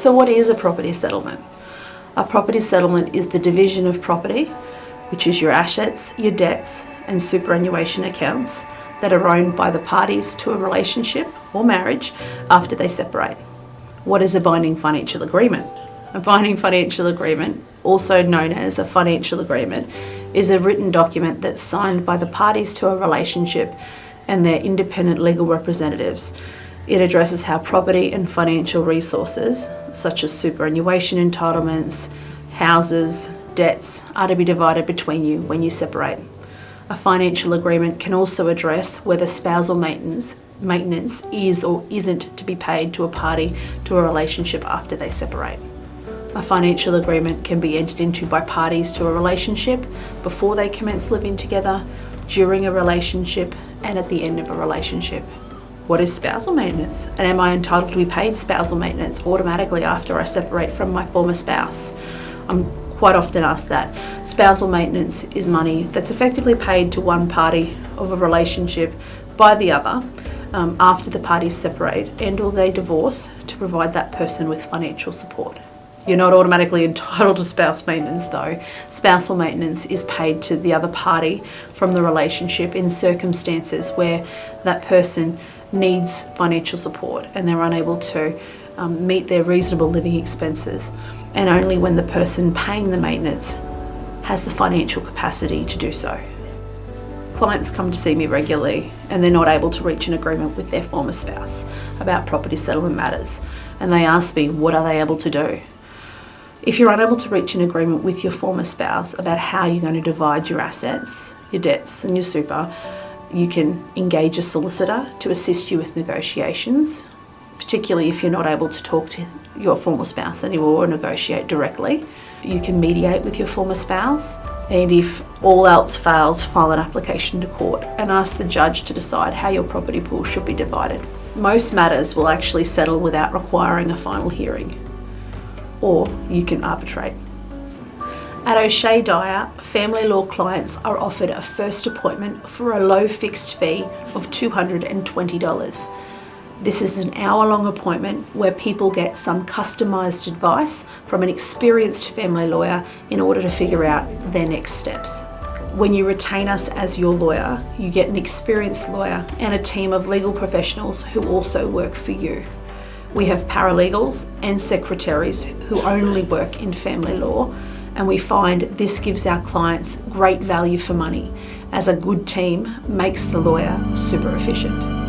So what is a property settlement? A property settlement is the division of property, which is your assets, your debts, and superannuation accounts that are owned by the parties to a relationship or marriage after they separate. What is a binding financial agreement? A binding financial agreement, also known as a financial agreement, is a written document that's signed by the parties to a relationship and their independent legal representatives. It addresses how property and financial resources, such as superannuation entitlements, houses, debts, are to be divided between you when you separate. A financial agreement can also address whether spousal maintenance is or isn't to be paid to a party to a relationship after they separate. A financial agreement can be entered into by parties to a relationship before they commence living together, during a relationship, and at the end of a relationship. What is spousal maintenance? And am I entitled to be paid spousal maintenance automatically after I separate from my former spouse? I'm quite often asked that. Spousal maintenance is money that's effectively paid to one party of a relationship by the other after the parties separate and or they divorce to provide that person with financial support. You're not automatically entitled to spouse maintenance though. Spousal maintenance is paid to the other party from the relationship in circumstances where that person needs financial support and they're unable to meet their reasonable living expenses, and only when the person paying the maintenance has the financial capacity to do so. Clients come to see me regularly and they're not able to reach an agreement with their former spouse about property settlement matters, and they ask me, what are they able to do? If you're unable to reach an agreement with your former spouse about how you're going to divide your assets, your debts and your super, you can engage a solicitor to assist you with negotiations, particularly if you're not able to talk to your former spouse anymore or negotiate directly. You can mediate with your former spouse, and if all else fails, file an application to court and ask the judge to decide how your property pool should be divided. Most matters will actually settle without requiring a final hearing, or you can arbitrate. At OSheaDyer, family law clients are offered a first appointment for a low fixed fee of $220. This is an hour-long appointment where people get some customised advice from an experienced family lawyer in order to figure out their next steps. When you retain us as your lawyer, you get an experienced lawyer and a team of legal professionals who also work for you. We have paralegals and secretaries who only work in family law, and we find this gives our clients great value for money, as a good team makes the lawyer super efficient.